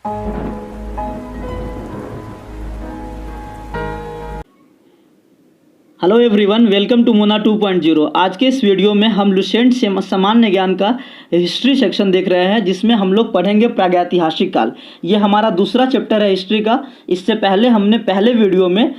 Hello everyone, welcome to Mona 2.0। आज के इस वीडियो में हम लुसेंट से सामान्य ज्ञान का हिस्ट्री सेक्शन देख रहे हैं, जिसमें हम लोग पढ़ेंगे प्रागैतिहासिक काल। ये हमारा दूसरा चैप्टर है हिस्ट्री का। इससे पहले हमने पहले वीडियो में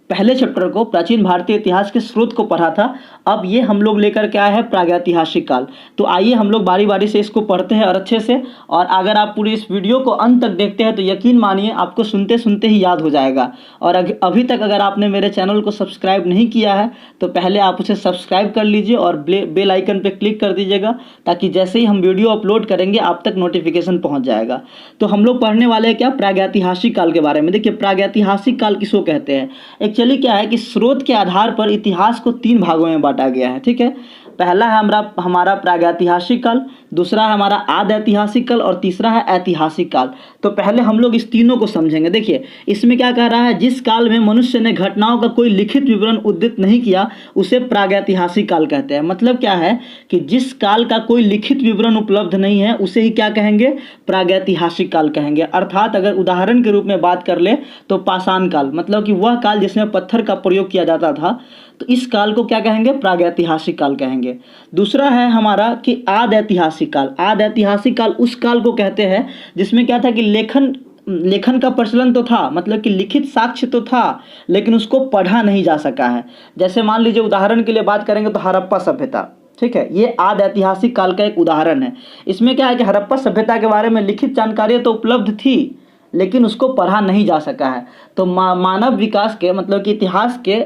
पहले चैप्टर को प्राचीन भारतीय इतिहास के स्रोत को पढ़ा था। अब ये हम लोग लेकर के आए हैं प्रागैतिहासिक काल। तो आइए हम लोग बारी बारी से इसको पढ़ते हैं और अच्छे से। और अगर आप पूरी इस वीडियो को अंत तक देखते हैं तो यकीन मानिए आपको सुनते सुनते ही याद हो जाएगा। और अभी तक अगर आपने मेरे चैनल को सब्सक्राइब नहीं किया है तो पहले आप उसे सब्सक्राइब कर लीजिए और बेल आइकन पर क्लिक कर दीजिएगा, ताकि जैसे ही हम वीडियो अपलोड करेंगे आप तक नोटिफिकेशन पहुँच जाएगा। तो हम लोग पढ़ने वाले हैं क्या, प्रागैतिहासिक काल के बारे में। देखिए, प्रागैतिहासिक काल किसको कहते हैं। एक्चुअली क्या है कि स्रोत के आधार पर इतिहास को 3 भागों में बांटा गया है। ठीक है, पहला है हमारा प्रागैतिहासिक काल, दूसरा है हमारा आद ऐतिहासिक काल और तीसरा है ऐतिहासिक काल। तो पहले हम लोग इस तीनों को समझेंगे। देखिए, इसमें क्या कह रहा है, जिस काल में मनुष्य ने घटनाओं का कोई लिखित विवरण उद्धृत नहीं किया उसे प्रागैतिहासिक काल कहते हैं। मतलब क्या है कि जिस काल का कोई लिखित विवरण उपलब्ध नहीं है उसे ही क्या कहेंगे, प्रागैतिहासिक काल कहेंगे। अर्थात अगर उदाहरण के रूप में बात कर ले तो पाषाण काल, मतलब कि वह काल जिसमें पत्थर का प्रयोग किया जाता था, तो इस काल को क्या कहेंगे, प्रागैतिहासिक काल कहेंगे। दूसरा है हमारा कि आद ऐतिहासिक काल। आद ऐतिहासिक काल उस काल को कहते हैं जिसमें क्या था कि लेखन का प्रचलन तो था, मतलब कि लिखित साक्ष्य तो था, लेकिन उसको पढ़ा नहीं जा सका है। जैसे मान लीजिए उदाहरण के लिए बात करेंगे तो हड़प्पा सभ्यता, ठीक है, ये आद ऐतिहासिक काल का एक उदाहरण है। इसमें क्या है कि हड़प्पा सभ्यता के बारे में लिखित जानकारी तो उपलब्ध थी, लेकिन उसको पढ़ा नहीं जा सका है। तो मानव विकास के, मतलब कि इतिहास के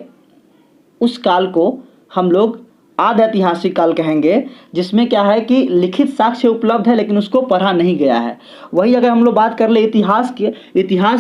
उस काल को हम लोग आद ऐतिहासिक काल कहेंगे, जिसमें क्या है कि लिखित साक्ष्य उपलब्ध है लेकिन उसको पढ़ा नहीं गया है। वही अगर हम लोग बात कर ले इतिहास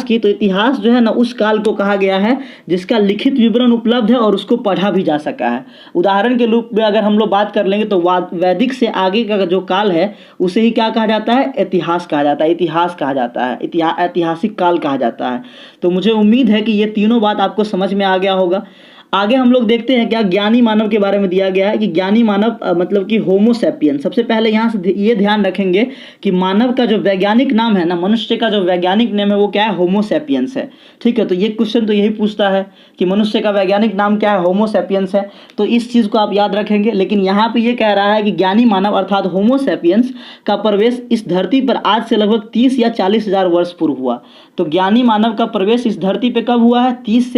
की तो इतिहास जो है ना, उस काल को कहा गया है जिसका लिखित विवरण उपलब्ध है और उसको पढ़ा भी जा सका है। उदाहरण के रूप में अगर हम लोग बात कर लेंगे तो वैदिक से आगे का जो काल है उसे ही क्या कहा जाता है, इतिहास कहा जाता है, इतिहास कहा जाता है, ऐतिहासिक काल कहा जाता है। तो मुझे उम्मीद है कि ये तीनों बात आपको समझ में आ गया होगा। आगे हम लोग देखते हैं क्या ज्ञानी मानव के बारे में दिया गया है कि ज्ञानी मानव मतलब कि होमो सैपियंस। सबसे पहले यहाँ से ये ध्यान रखेंगे कि मानव का जो वैज्ञानिक नाम है ना, मनुष्य का जो वैज्ञानिक नाम है वो क्या है, होमो सैपियंस है। ठीक है, तो ये क्वेश्चन तो यही पूछता है कि मनुष्य का वैज्ञानिक नाम क्या है, होमो सैपियंस है। तो इस चीज़ को आप याद रखेंगे। लेकिन यहाँ पर ये कह रहा है कि ज्ञानी मानव अर्थात होमो सैपियंस का प्रवेश इस धरती पर आज से लगभग 30 या 40 हज़ार वर्ष पूर्व हुआ। तो ज्ञानी मानव का प्रवेश इस धरती पे कब हुआ है, 30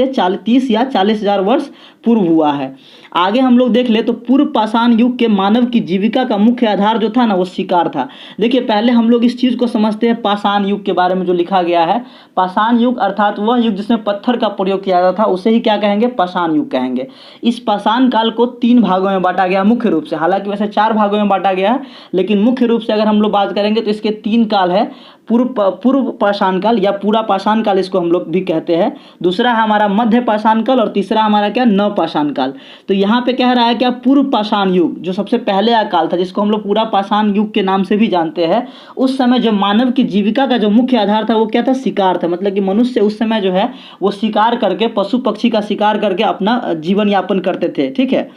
या 40 हज़ार वर्ष पूर्व हुआ है। आगे हम लोग देख ले तो पूर्व पाषाण युग के मानव की जीविका का मुख्य आधार जो था ना, वो शिकार था। देखिए, पहले हम लोग इस चीज़ को समझते हैं पाषाण युग के बारे में जो लिखा गया है। पाषाण युग अर्थात वह युग जिसमें पत्थर का प्रयोग किया जाता था, उसे ही क्या कहेंगे, पाषाण युग कहेंगे। इस पाषाण काल को 3 भागों में बांटा गया मुख्य रूप से। हालांकि वैसे 4 भागों में बांटा गया है, लेकिन मुख्य रूप से अगर हम लोग बात करेंगे तो इसके 3 काल है। पूर्व पाषाण काल या पूरा पाषाण काल इसको हम लोग भी कहते हैं। दूसरा है हमारा मध्य पाषाण काल और तीसरा हमारा क्या, नव पाषाण काल। तो यहाँ पे कह रहा है क्या, पूर्व पाषाण युग जो सबसे पहले काल था, जिसको हम लोग पूरा पाषाण युग के नाम से भी जानते हैं, उस समय जो मानव की जीविका का जो मुख्य आधार था वो क्या था, शिकार था। मतलब कि मनुष्य उस समय जो है वो शिकार करके, पशु पक्षी का शिकार करके अपना जीवन यापन करते थे। ठीक है,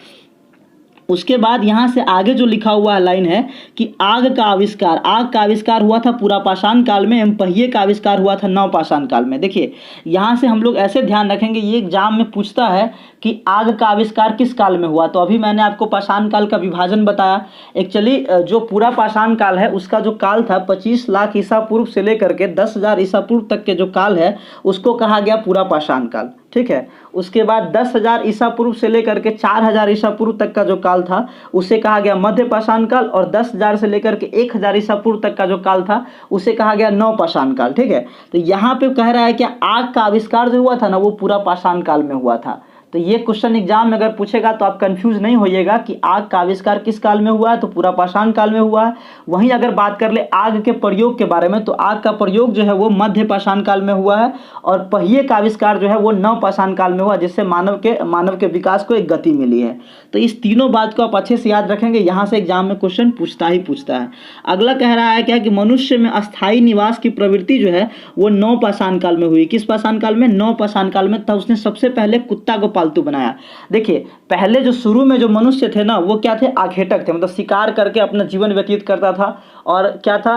उसके बाद यहाँ से आगे जो लिखा हुआ लाइन है कि आग का आविष्कार हुआ था पूरा पाषाण काल में एवं पहिए का आविष्कार हुआ था नव पाषाण काल में। देखिए, यहाँ से हम लोग ऐसे ध्यान रखेंगे, ये एग्जाम में पूछता है कि आग का आविष्कार किस काल में हुआ। तो अभी मैंने आपको पाषाण काल का विभाजन बताया। एक्चुअली जो पूरा पाषाण काल है उसका जो काल था 25 लाख ईसा पूर्व से लेकर के 10,000 ईसा पूर्व तक के जो काल है उसको कहा गया पूरा पाषाण काल। ठीक है, उसके बाद 10,000 ईसा पूर्व से लेकर के 4,000 ईसा पूर्व तक का जो काल था उसे कहा गया मध्य पाषाण काल, और 10,000 से लेकर के 1,000 ईसा पूर्व तक का जो काल था उसे कहा गया नव पाषाण काल। ठीक है, तो यहाँ पे कह रहा है कि आग का आविष्कार जो हुआ था ना वो पूरा पाषाण काल में हुआ था। तो ये क्वेश्चन एग्जाम में अगर पूछेगा तो आप कंफ्यूज नहीं होइएगा कि आग का आविष्कार किस काल में हुआ है, तो पूरा पाषाण काल में हुआ है। वहीं अगर बात कर ले आग के प्रयोग के बारे में, तो आग का प्रयोग जो है वो मध्य पाषाण काल में हुआ है, और पहिए का आविष्कार जो है वो नव पाषाण काल में हुआ, जिससे मानव के विकास को एक गति मिली है। तो इस तीनों बात को आप अच्छे से याद रखेंगे, यहाँ से एग्जाम में क्वेश्चन पूछता है। अगला कह रहा है क्या कि मनुष्य में अस्थायी निवास की प्रवृत्ति जो है वो नव पाषाण काल में हुई। किस पाषाण काल में, नव पाषाण काल में। तब उसने सबसे पहले कुत्ता को पालता पालतू बनाया। देखिए पहले जो शुरू में जो मनुष्य थे ना वो क्या थे, आखेटक थे, मतलब शिकार करके अपना जीवन व्यतीत करता था। और क्या था,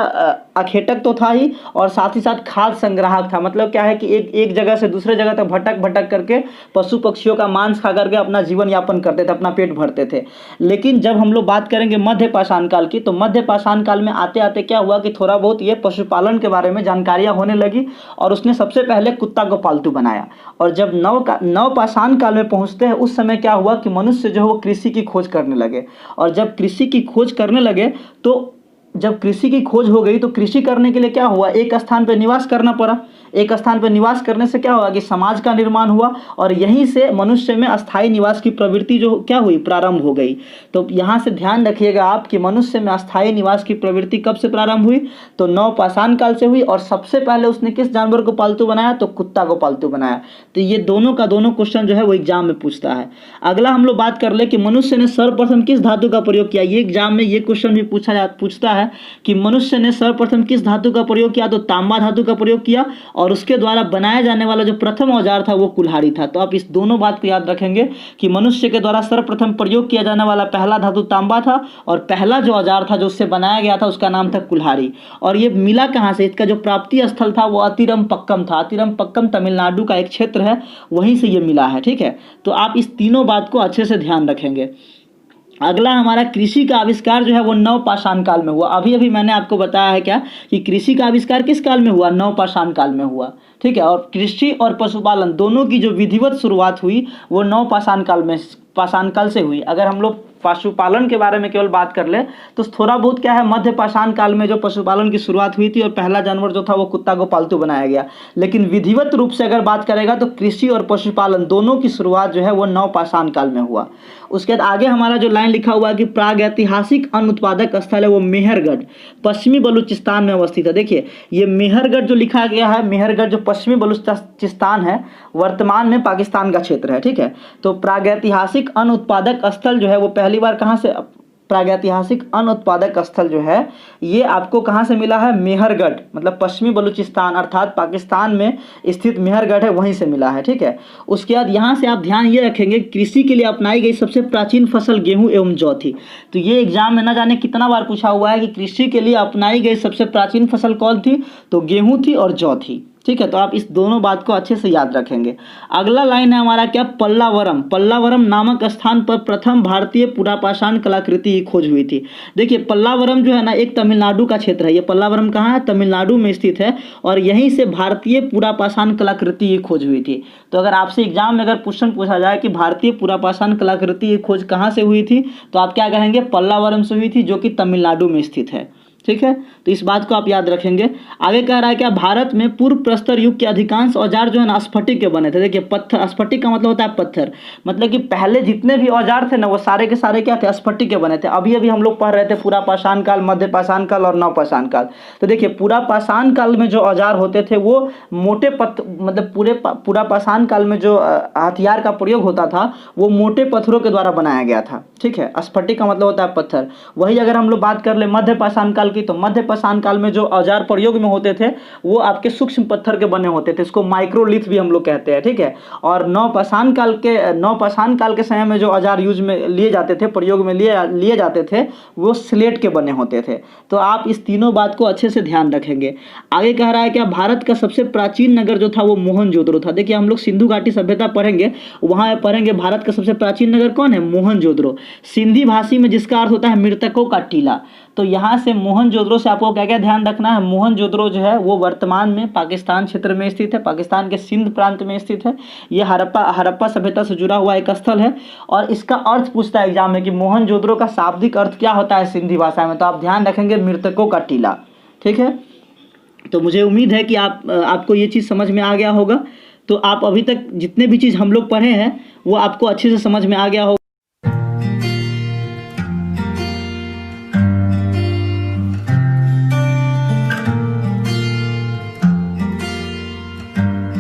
आखेटक तो था ही, और साथ ही साथ खाद्य संग्राहक था। मतलब क्या है कि एक जगह से दूसरे जगह तक भटक भटक करके पशु पक्षियों का मांस खा करके अपना जीवन यापन करते थे, अपना पेट भरते थे। लेकिन जब हम लोग बात करेंगे मध्य पाषाण काल की, तो मध्य पाषाण काल में आते आते क्या हुआ कि थोड़ा बहुत ये पशुपालन के बारे में जानकारियां होने लगी, और उसने सबसे पहले कुत्ता को पालतू बनाया। और जब नव पाषाण काल में पहुंचते हैं, उस समय क्या हुआ कि मनुष्य जो है वो कृषि की खोज करने लगे। और जब कृषि की खोज करने लगे, तो जब कृषि की खोज हो गई तो कृषि करने के लिए क्या हुआ, एक स्थान पर निवास करना पड़ा। एक स्थान पर निवास करने से क्या हुआ कि समाज का निर्माण हुआ, और यहीं से मनुष्य में अस्थायी निवास की प्रवृत्ति जो क्या हुई, प्रारंभ हो गई। तो यहाँ से ध्यान रखिएगा आप कि मनुष्य में अस्थायी निवास की प्रवृत्ति कब से प्रारंभ हुई, तो नव पाषाण काल से हुई। और सबसे पहले उसने किस जानवर को पालतू बनाया, तो कुत्ता को पालतू बनाया। तो ये दोनों का दोनों क्वेश्चन जो है वो एग्जाम में पूछता है। अगला हम लोग बात कर ले कि मनुष्य ने सर्वप्रथम किस धातु का प्रयोग किया। ये एग्जाम में ये क्वेश्चन भी पूछता है कि मनुष्य ने सर्वप्रथम किस धातु का प्रयोग किया, तो तांबा धातु का प्रयोग किया। और उसके द्वारा बनाया जाने वाला जो प्रथम औजार था वो कुल्हाड़ी था। तो आप इस दोनों बात को याद रखेंगे कि मनुष्य के द्वारा सर्वप्रथम प्रयोग किया जाने वाला पहला धातु तांबा था, और पहला जो औजार था जो उससे बनाया गया था उसका नाम था कुल्हाड़ी। और ये मिला कहाँ से, इसका जो प्राप्ति स्थल था वो अतिरमपक्कम था। अतिरमपक्कम तमिलनाडु का एक क्षेत्र है, वहीं से ये मिला है। ठीक है, तो आप इस तीनों बात को अच्छे से ध्यान रखेंगे। अगला हमारा कृषि का आविष्कार जो है वो नव पाषाण काल में हुआ। अभी अभी मैंने आपको बताया है क्या कि कृषि का आविष्कार किस काल में हुआ, नव पाषाण काल में हुआ। ठीक है, और कृषि और पशुपालन दोनों की जो विधिवत शुरुआत हुई वो नव पाषाण काल से हुई। अगर हम लोग पशुपालन के बारे में केवल बात कर ले तो थोड़ा बहुत क्या है, मध्य पाषाण काल में जो पशुपालन की शुरुआत हुई थी और पहला जानवर जो था वो कुत्ता को पालतू बनाया गया। लेकिन विधिवत रूप से अगर बात करेगा तो कृषि और पशुपालन दोनों की शुरुआत जो है वो नव पाषाण काल में हुआ। उसके बाद आगे हमारा जो लाइन लिखा हुआ है कि प्रागैतिहासिक अन्न उत्पादक स्थल है वो मेहरगढ़ पश्चिमी बलूचिस्तान में अवस्थित है। देखिए ये मेहरगढ़ जो लिखा गया है, मेहरगढ़ जो पश्चिमी बलूचिस्तान है, वर्तमान में पाकिस्तान का क्षेत्र है। ठीक है, तो प्रागैतिहासिक अन्न उत्पादक स्थल जो है वो पहली बार कहाँ से, प्रागैतिहासिक अन्न उत्पादक स्थल जो है ये आपको कहाँ से मिला है, मेहरगढ़, मतलब पश्चिमी बलूचिस्तान अर्थात पाकिस्तान में स्थित मेहरगढ़ है, वहीं से मिला है। ठीक है, उसके बाद यहाँ से आप ध्यान ये रखेंगे कृषि के लिए अपनाई गई सबसे प्राचीन फसल गेहूं एवं जौ थी। तो ये एग्जाम में न जाने कितना बार पूछा हुआ है कि कृषि के लिए अपनाई गई सबसे प्राचीन फसल कौन थी, तो गेहूं थी और जौ थी। ठीक है, तो आप इस दोनों बात को अच्छे से याद रखेंगे। अगला लाइन है हमारा क्या, पल्लावरम। पल्लावरम नामक स्थान पर प्रथम भारतीय पुरापाषाण कलाकृति की खोज हुई थी। देखिए पल्लावरम जो है ना एक तमिलनाडु का क्षेत्र है। ये पल्लावरम कहाँ है, तमिलनाडु में स्थित है, और यहीं से भारतीय पुरापाषाण कलाकृति की खोज हुई थी। तो अगर आपसे एग्जाम में अगर क्वेश्चन पूछा जाए कि भारतीय पुरापाषाण कलाकृति की खोज कहाँ से हुई थी, तो आप क्या कहेंगे, पल्लावरम से हुई थी, जो कि तमिलनाडु में स्थित है। ठीक है, तो इस बात को आप याद रखेंगे। आगे कह रहा है क्या, भारत में पूर्व प्रस्तर युग के अधिकांश औजार जो है ना स्फटिक के बने थे। देखिए पत्थर, स्फटिक का मतलब होता है पत्थर, मतलब कि पहले जितने भी औजार थे ना वो सारे के सारे क्या थे, स्फटिक के बने थे। अभी अभी हम लोग पढ़ रहे थे पूरा पाषाण काल, मध्य पाषाण काल और नव पाषाण काल। तो देखिए पूरा पाषाण काल में जो औजार होते थे वो मोटे मतलब पूरा पाषाण काल में जो हथियार का प्रयोग होता था वो मोटे पत्थरों के द्वारा बनाया गया था। ठीक है, स्फटिक का मतलब होता है पत्थर। वही अगर हम लोग बात कर ले मध्य पाषाण काल की, तो मध्य पाषाण काल में जो औजार प्रयोग में होते थे वो आपके सूक्ष्म पत्थर के बने होते थे, इसको माइक्रोलिथ भी हम लोग कहते हैं। ठीक है, और नव पाषाण काल के समय में जो औजार यूज में लिए जाते थे, प्रयोग में लिए जाते थे, वो स्लेट के बने होते थे। तो आप इस तीनों बात को अच्छे से ध्यान रखेंगे। आगे कह रहा है क्या, भारत का सबसे प्राचीन नगर जो था वो मोहनजोदड़ो था। देखिए हम लोग सिंधु घाटी सभ्यता पढ़ेंगे, वहां पढ़ेंगे भारत का सबसे प्राचीन नगर कौन है, मोहनजोदड़ो। सिंधी भाषी में जिसका अर्थ होता है मृतकों का टीला। तो यहाँ से मोहनजोदड़ो से आपको क्या क्या ध्यान रखना है, मोहनजोदड़ो जो है वो वर्तमान में पाकिस्तान क्षेत्र में स्थित है, पाकिस्तान के सिंध प्रांत में स्थित है। ये हड़प्पा सभ्यता से जुड़ा हुआ एक स्थल है, और इसका अर्थ पूछता है एग्जाम में कि मोहनजोदड़ो का शाब्दिक अर्थ क्या होता है सिंधी भाषा में, तो आप ध्यान रखेंगे मृतकों का टीला। ठीक है, तो मुझे उम्मीद है कि आपको ये चीज़ समझ में आ गया होगा। तो आप अभी तक जितने भी चीज़ हम लोग पढ़े हैं वो आपको अच्छे से समझ में आ गया होगा।